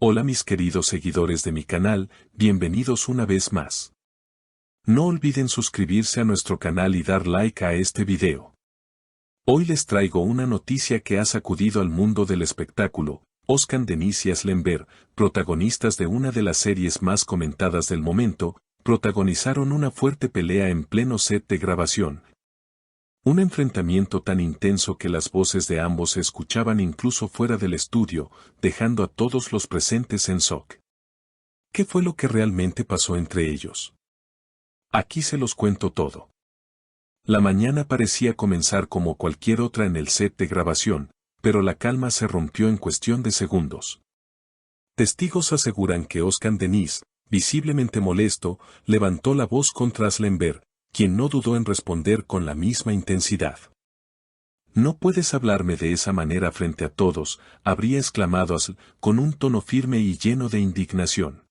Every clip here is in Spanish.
Hola mis queridos seguidores de mi canal, bienvenidos una vez más. No olviden suscribirse a nuestro canal y dar like a este video. Hoy les traigo una noticia que ha sacudido al mundo del espectáculo. Özkan Deniz y Aslen Ber, protagonistas de una de las series más comentadas del momento, protagonizaron una fuerte pelea en pleno set de grabación. Un enfrentamiento tan intenso que las voces de ambos se escuchaban incluso fuera del estudio, dejando a todos los presentes en shock. ¿Qué fue lo que realmente pasó entre ellos? Aquí se los cuento todo. La mañana parecía comenzar como cualquier otra en el set de grabación, pero la calma se rompió en cuestión de segundos. Testigos aseguran que Özkan Deniz, visiblemente molesto, levantó la voz contra Aslen Ber, quien no dudó en responder con la misma intensidad. «No puedes hablarme de esa manera frente a todos», habría exclamado Aslen, con un tono firme y lleno de indignación.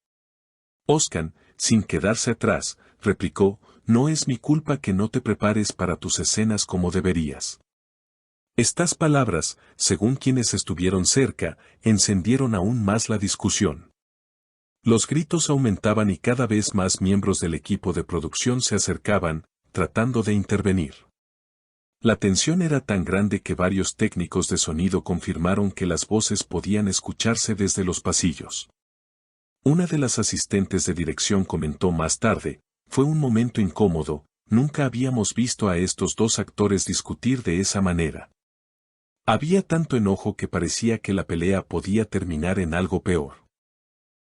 Özkan, sin quedarse atrás, replicó: «No es mi culpa que no te prepares para tus escenas como deberías». Estas palabras, según quienes estuvieron cerca, encendieron aún más la discusión. Los gritos aumentaban y cada vez más miembros del equipo de producción se acercaban, tratando de intervenir. La tensión era tan grande que varios técnicos de sonido confirmaron que las voces podían escucharse desde los pasillos. Una de las asistentes de dirección comentó más tarde: «Fue un momento incómodo, nunca habíamos visto a estos dos actores discutir de esa manera. Había tanto enojo que parecía que la pelea podía terminar en algo peor».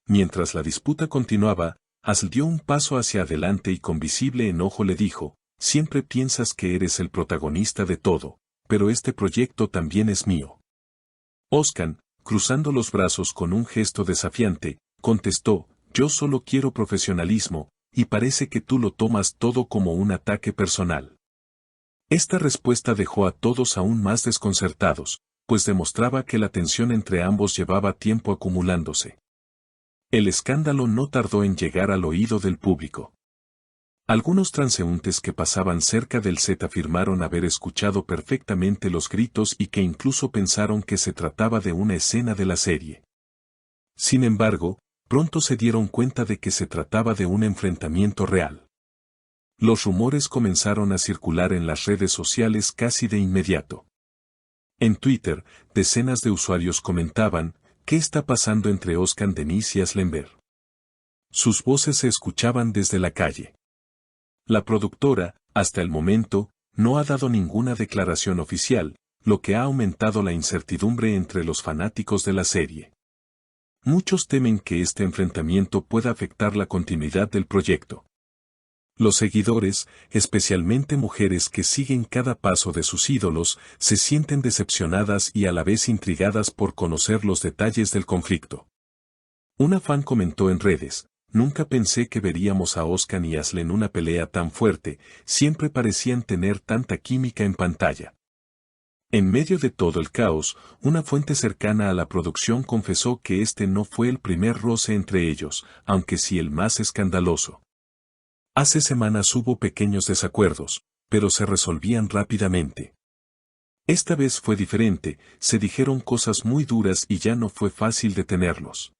Mientras la disputa continuaba, Asl dio un paso hacia adelante y con visible enojo le dijo: «Siempre piensas que eres el protagonista de todo, pero este proyecto también es mío». Özkan, cruzando los brazos con un gesto desafiante, contestó: «Yo solo quiero profesionalismo, y parece que tú lo tomas todo como un ataque personal». Esta respuesta dejó a todos aún más desconcertados, pues demostraba que la tensión entre ambos llevaba tiempo acumulándose. El escándalo no tardó en llegar al oído del público. Algunos transeúntes que pasaban cerca del set afirmaron haber escuchado perfectamente los gritos y que incluso pensaron que se trataba de una escena de la serie. Sin embargo, pronto se dieron cuenta de que se trataba de un enfrentamiento real. Los rumores comenzaron a circular en las redes sociales casi de inmediato. En Twitter, decenas de usuarios comentaban: «¿Qué está pasando entre Özkan Deniz y Aslen Ber?». Sus voces se escuchaban desde la calle. La productora, hasta el momento, no ha dado ninguna declaración oficial, lo que ha aumentado la incertidumbre entre los fanáticos de la serie. Muchos temen que este enfrentamiento pueda afectar la continuidad del proyecto. Los seguidores, especialmente mujeres que siguen cada paso de sus ídolos, se sienten decepcionadas y a la vez intrigadas por conocer los detalles del conflicto. Una fan comentó en redes: «Nunca pensé que veríamos a Özkan y Aslen en una pelea tan fuerte, siempre parecían tener tanta química en pantalla». En medio de todo el caos, una fuente cercana a la producción confesó que este no fue el primer roce entre ellos, aunque sí el más escandaloso. Hace semanas hubo pequeños desacuerdos, pero se resolvían rápidamente. Esta vez fue diferente, se dijeron cosas muy duras y ya no fue fácil detenerlos.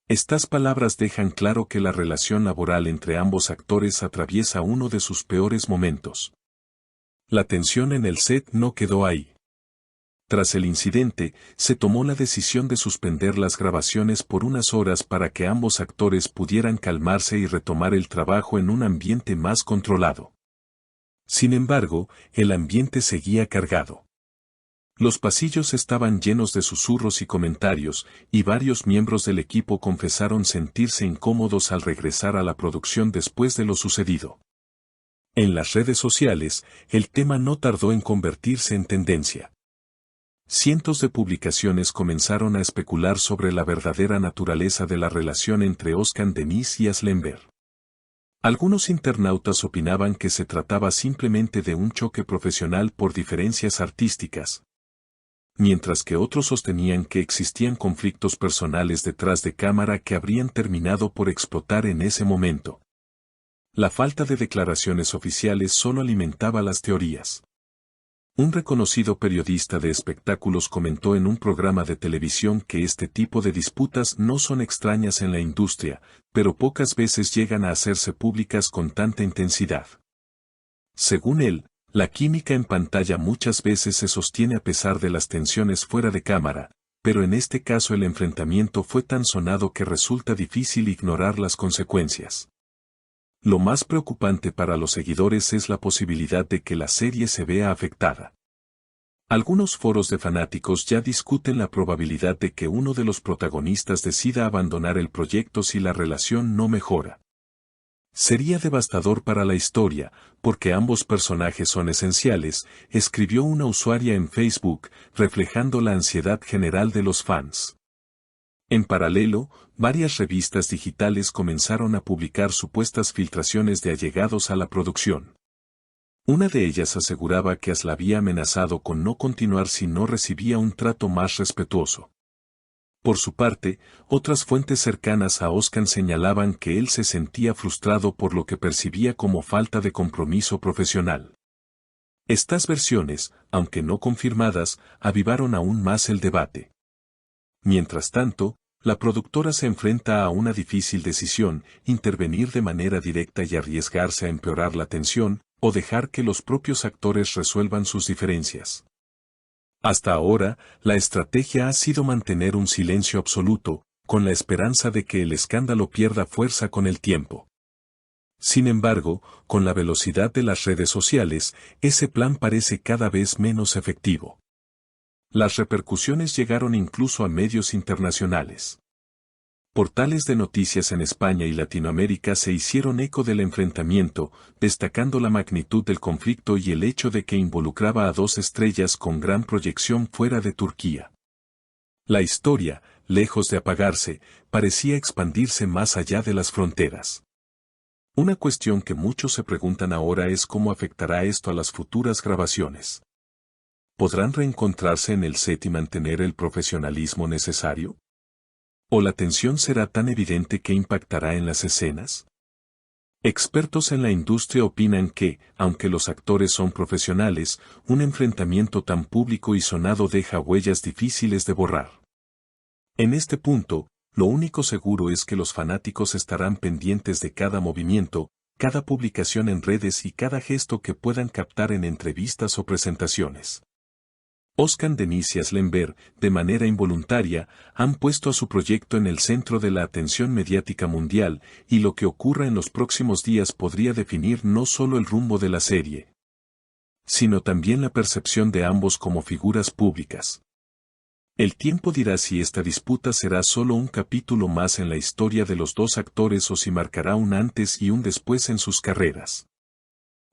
Estas palabras dejan claro que la relación laboral entre ambos actores atraviesa uno de sus peores momentos. La tensión en el set no quedó ahí. Tras el incidente, se tomó la decisión de suspender las grabaciones por unas horas para que ambos actores pudieran calmarse y retomar el trabajo en un ambiente más controlado. Sin embargo, el ambiente seguía cargado. Los pasillos estaban llenos de susurros y comentarios, y varios miembros del equipo confesaron sentirse incómodos al regresar a la producción después de lo sucedido. En las redes sociales, el tema no tardó en convertirse en tendencia. Cientos de publicaciones comenzaron a especular sobre la verdadera naturaleza de la relación entre Özkan Deniz y Aslen Ber. Algunos internautas opinaban que se trataba simplemente de un choque profesional por diferencias artísticas, mientras que otros sostenían que existían conflictos personales detrás de cámara que habrían terminado por explotar en ese momento. La falta de declaraciones oficiales solo alimentaba las teorías. Un reconocido periodista de espectáculos comentó en un programa de televisión que este tipo de disputas no son extrañas en la industria, pero pocas veces llegan a hacerse públicas con tanta intensidad. Según él, la química en pantalla muchas veces se sostiene a pesar de las tensiones fuera de cámara, pero en este caso el enfrentamiento fue tan sonado que resulta difícil ignorar las consecuencias. Lo más preocupante para los seguidores es la posibilidad de que la serie se vea afectada. Algunos foros de fanáticos ya discuten la probabilidad de que uno de los protagonistas decida abandonar el proyecto si la relación no mejora. Sería devastador para la historia, porque ambos personajes son esenciales, escribió una usuaria en Facebook, reflejando la ansiedad general de los fans. En paralelo, varias revistas digitales comenzaron a publicar supuestas filtraciones de allegados a la producción. Una de ellas aseguraba que As la había amenazado con no continuar si no recibía un trato más respetuoso. Por su parte, otras fuentes cercanas a Özcan señalaban que él se sentía frustrado por lo que percibía como falta de compromiso profesional. Estas versiones, aunque no confirmadas, avivaron aún más el debate. Mientras tanto, la productora se enfrenta a una difícil decisión: intervenir de manera directa y arriesgarse a empeorar la tensión, o dejar que los propios actores resuelvan sus diferencias. Hasta ahora, la estrategia ha sido mantener un silencio absoluto, con la esperanza de que el escándalo pierda fuerza con el tiempo. Sin embargo, con la velocidad de las redes sociales, ese plan parece cada vez menos efectivo. Las repercusiones llegaron incluso a medios internacionales. Portales de noticias en España y Latinoamérica se hicieron eco del enfrentamiento, destacando la magnitud del conflicto y el hecho de que involucraba a dos estrellas con gran proyección fuera de Turquía. La historia, lejos de apagarse, parecía expandirse más allá de las fronteras. Una cuestión que muchos se preguntan ahora es cómo afectará esto a las futuras grabaciones. ¿Podrán reencontrarse en el set y mantener el profesionalismo necesario? ¿O la tensión será tan evidente que impactará en las escenas? Expertos en la industria opinan que, aunque los actores son profesionales, un enfrentamiento tan público y sonado deja huellas difíciles de borrar. En este punto, lo único seguro es que los fanáticos estarán pendientes de cada movimiento, cada publicación en redes y cada gesto que puedan captar en entrevistas o presentaciones. Özcan Deniz y Aslı Enver, de manera involuntaria, han puesto a su proyecto en el centro de la atención mediática mundial, y lo que ocurra en los próximos días podría definir no solo el rumbo de la serie, sino también la percepción de ambos como figuras públicas. El tiempo dirá si esta disputa será solo un capítulo más en la historia de los dos actores o si marcará un antes y un después en sus carreras.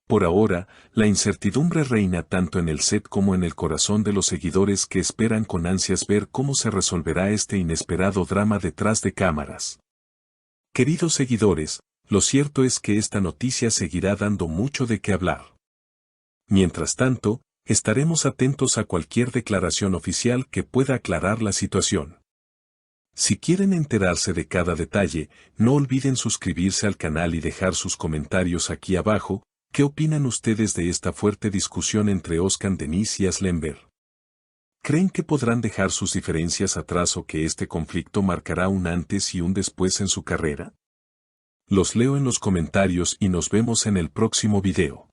Por ahora, la incertidumbre reina tanto en el set como en el corazón de los seguidores que esperan con ansias ver cómo se resolverá este inesperado drama detrás de cámaras. Queridos seguidores, lo cierto es que esta noticia seguirá dando mucho de qué hablar. Mientras tanto, estaremos atentos a cualquier declaración oficial que pueda aclarar la situación. Si quieren enterarse de cada detalle, no olviden suscribirse al canal y dejar sus comentarios aquí abajo. ¿Qué opinan ustedes de esta fuerte discusión entre Özcan Deniz y Aslı Enver? ¿Creen que podrán dejar sus diferencias atrás o que este conflicto marcará un antes y un después en su carrera? Los leo en los comentarios y nos vemos en el próximo video.